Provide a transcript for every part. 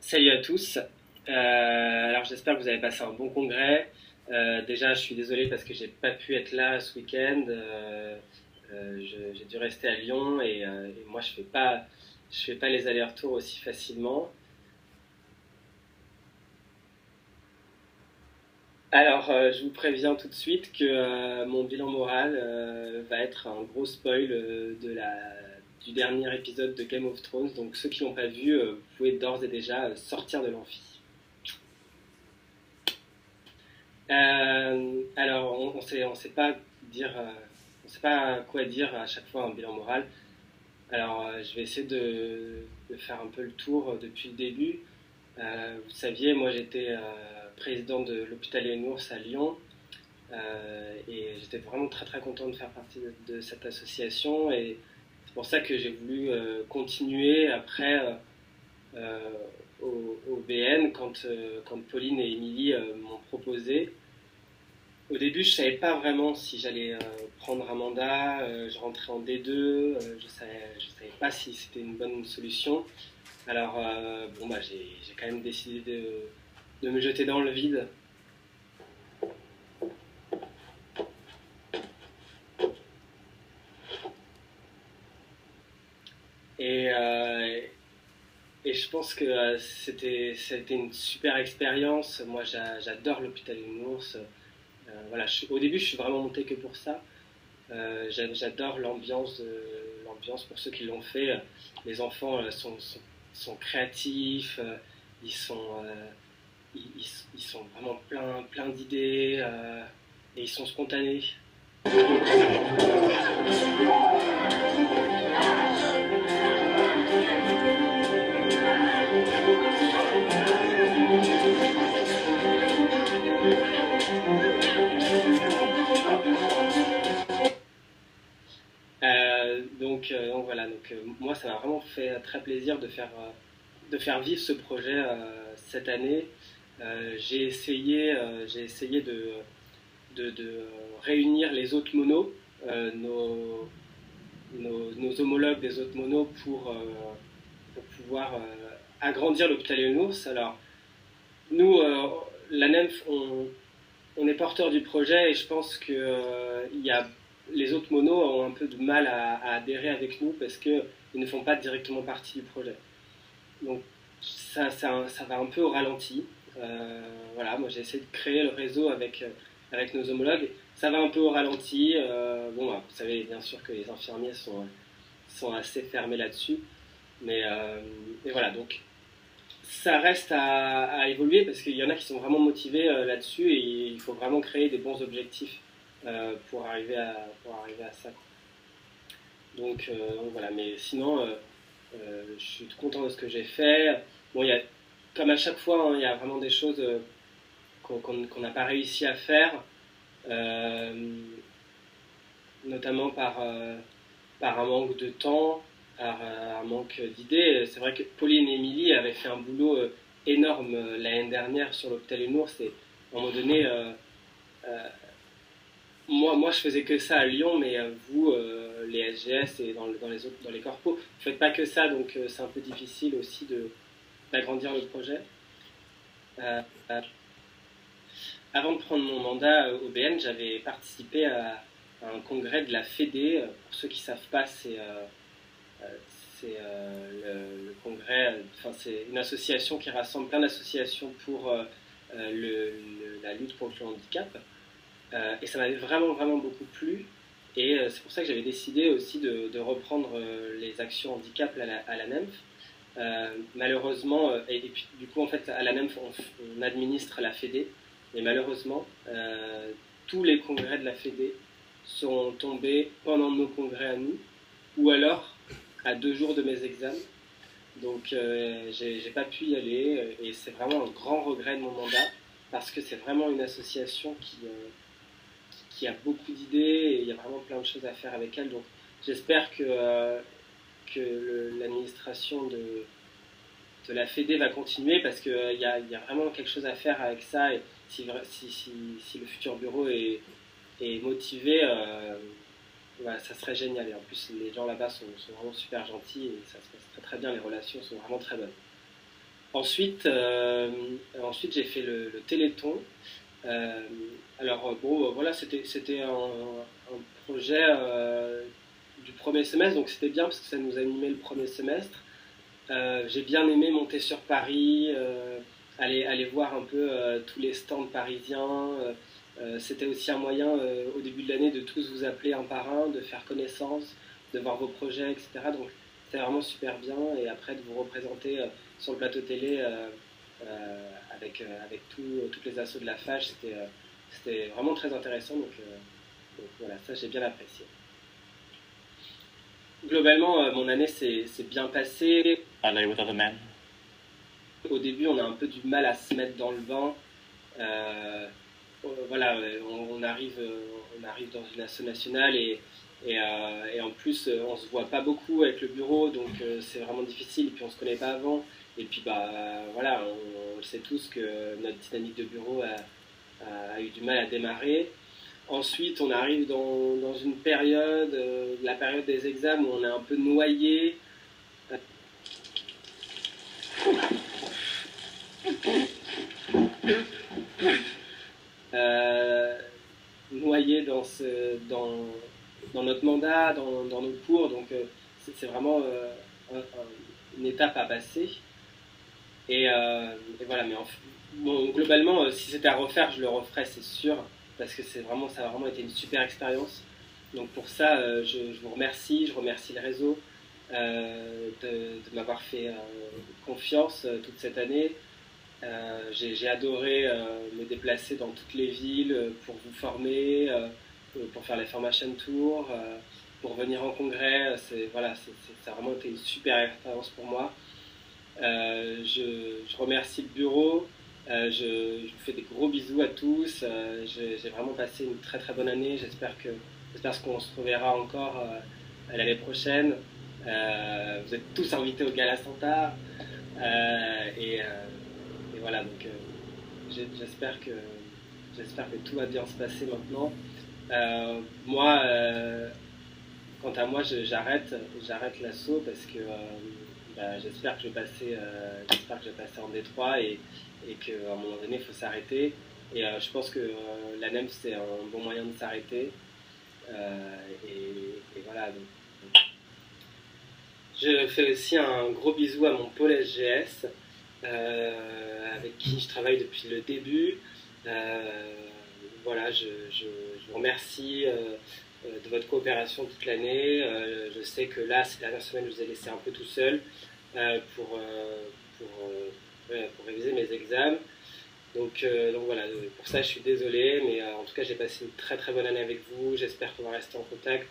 Salut à tous. Alors j'espère que vous avez passé un bon congrès. Déjà, je suis désolé parce que j'ai pas pu être là ce week-end. J'ai dû rester à Lyon et moi je fais pas les allers-retours aussi facilement. Alors je vous préviens tout de suite que mon bilan moral va être un gros spoil du dernier épisode de Game of Thrones. Donc ceux qui l'ont pas vu, vous pouvez d'ores et déjà sortir de l'amphi. Alors, on sait pas dire, on sait pas quoi dire à chaque fois un bilan moral. Alors, je vais essayer de faire un peu le tour depuis le début. Vous saviez, moi j'étais président de l'hôpital Léonours à Lyon et j'étais vraiment très très content de faire partie de cette association et c'est pour ça que j'ai voulu continuer après euh, au BN quand Pauline et Émilie m'ont proposé. Au début, je savais pas vraiment si j'allais prendre un mandat. Je rentrais en D2. Je savais pas si c'était une bonne solution. Alors, bon, bah, j'ai quand même décidé de me jeter dans le vide. Et, euh, et je pense que c'était une super expérience. Moi, j'adore l'hôpital Nounours. Voilà, au début, je suis vraiment monté que pour ça. J'adore l'ambiance pour ceux qui l'ont fait. Les enfants sont créatifs, ils sont, ils sont vraiment plein d'idées et ils sont spontanés. Donc voilà, moi ça m'a vraiment fait très plaisir de faire vivre ce projet cette année. J'ai essayé de réunir les autres monos, nos homologues des autres monos pour pouvoir agrandir l'hôpital Léonours. Alors, nous, la NEMF, on est porteur du projet et je pense que les autres monos ont un peu de mal à adhérer avec nous parce qu'ils ne font pas directement partie du projet. Donc, ça va un peu au ralenti. Voilà, moi j'ai essayé de créer le réseau avec nos homologues. Ça va un peu au ralenti. Bon, vous savez bien sûr que les infirmiers sont assez fermés là-dessus. Mais voilà, donc ça reste à évoluer parce qu'il y en a qui sont vraiment motivés là-dessus et il faut vraiment créer des bons objectifs pour arriver à ça. Donc voilà, mais sinon, je suis tout content de ce que j'ai fait. Bon, comme à chaque fois, hein, il y a vraiment des choses qu'on n'a pas réussi à faire, euh, notamment par un manque de temps, par un manque d'idées. C'est vrai que Pauline et Émilie avaient fait un boulot énorme l'année dernière sur l'hôpital Hunours et à un moment donné, euh, moi, je faisais que ça à Lyon, mais vous, les SGS et dans les corpos, vous faites pas que ça, donc c'est un peu difficile aussi d'agrandir le projet. Euh, euh, Avant de prendre mon mandat au BN, j'avais participé à un congrès de la FEDE. Pour ceux qui ne savent pas, euh, c'est le congrès, enfin, c'est une association qui rassemble plein d'associations pour la lutte contre le handicap. Et ça m'avait vraiment, vraiment beaucoup plu. Et c'est pour ça que j'avais décidé aussi de reprendre les actions handicap à la NEMF. Malheureusement, et puis du coup, en fait, à la NEMF, on administre la FEDE. Et malheureusement, tous les congrès de la FEDE sont tombés pendant nos congrès à nous, ou alors à 2 jours de mes examens. Donc, j'ai pas pu y aller, et c'est vraiment un grand regret de mon mandat, parce que c'est vraiment une association qui a beaucoup d'idées et il y a vraiment plein de choses à faire avec elle. Donc j'espère que l'administration de la FEDE va continuer parce qu'il y a vraiment quelque chose à faire avec ça. Et si le futur bureau est motivé, voilà, ça serait génial. Et en plus, les gens là-bas sont vraiment super gentils et ça se passe très très bien. Les relations sont vraiment très bonnes. Ensuite j'ai fait le Téléthon. Euh, alors bon, voilà, c'était un projet du premier semestre, donc c'était bien parce que ça nous animait le premier semestre. J'ai bien aimé monter sur Paris, aller voir un peu tous les stands parisiens. C'était aussi un moyen au début de l'année de tous vous appeler un par un, de faire connaissance, de voir vos projets, etc. Donc c'était vraiment super bien et après de vous représenter sur le plateau télé avec toutes les assos de la FAGE, c'était vraiment très intéressant. Donc voilà, ça j'ai bien apprécié. Globalement, mon année s'est bien passée. Are with other men? Au début, on a un peu du mal à se mettre dans le bain. Euh, voilà, on arrive dans une asso nationale et en plus, on se voit pas beaucoup avec le bureau, donc c'est vraiment difficile. Et puis on se connaît pas avant. Et puis bah voilà, on sait tous que notre dynamique de bureau a eu du mal à démarrer. Ensuite, on arrive dans une période, la période des examens, où on est un peu noyé. Euh, Noyé dans notre mandat, dans nos cours. Donc c'est vraiment une étape à passer. Et voilà, mais bon, globalement, si c'était à refaire, je le referais, c'est sûr, parce que ça a vraiment été une super expérience. Donc pour ça, je vous remercie, je remercie le réseau de m'avoir fait confiance toute cette année. J'ai adoré me déplacer dans toutes les villes pour vous former, pour faire les formation tours, pour venir en congrès. Ça a vraiment été une super expérience pour moi. Je remercie le bureau. Je vous fais des gros bisous à tous. J'ai vraiment passé une très très bonne année. J'espère qu'on se reverra encore l'année prochaine. Vous êtes tous invités au Gala Santa. Et voilà, donc j'espère que tout va bien se passer maintenant. Moi, quant à moi, j'arrête l'assaut parce que bah, j'espère que je vais passer en D3 et qu'à un moment donné, il faut s'arrêter. Et je pense que l'ANEM, c'est un bon moyen de s'arrêter. Et voilà. Donc, je fais aussi un gros bisou à mon pôle SGS, avec qui je travaille depuis le début. Voilà, je vous remercie de votre coopération toute l'année. Je sais que là, ces dernières semaines, je vous ai laissé un peu tout seul pour réviser mes examens. Donc voilà, pour ça, je suis désolé, mais en tout cas, j'ai passé une très très bonne année avec vous. J'espère qu'on va rester en contact.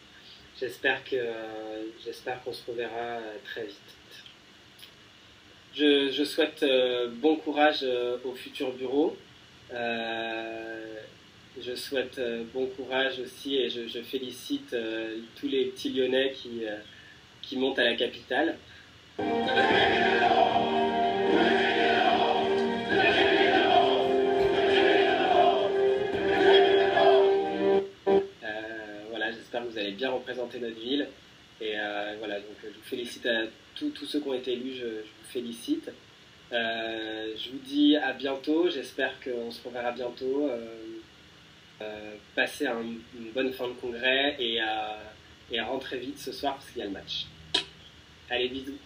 J'espère qu'on se reverra très vite. Je souhaite bon courage au futur bureau. Je souhaite bon courage aussi et je félicite tous les petits Lyonnais qui montent à la capitale. Voilà, j'espère que vous allez bien représenter notre ville. Et voilà, donc je vous félicite à tous ceux qui ont été élus, je vous félicite. Je vous dis à bientôt, j'espère qu'on se reverra bientôt. Passez une bonne fin de congrès et rentrez vite ce soir parce qu'il y a le match. Allez, bisous.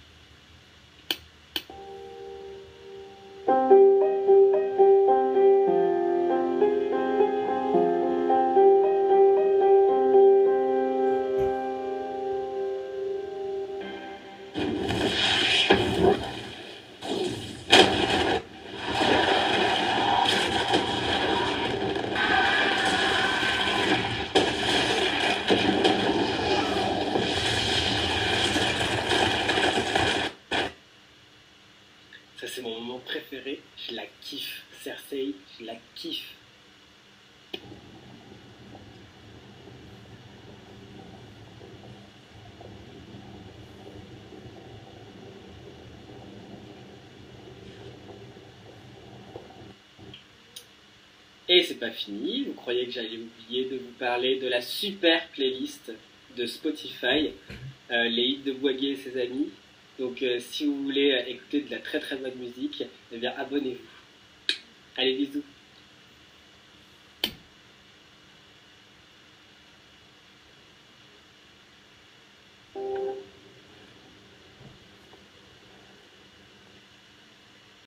Ça, c'est mon moment préféré. Je la kiffe. Cersei, je la kiffe. Et c'est pas fini. Vous croyez que j'allais oublier de vous parler de la super playlist de Spotify, les hits de Boisguet et ses amis. Donc si vous voulez écouter de la très très bonne musique, eh bien abonnez-vous. Allez, bisous.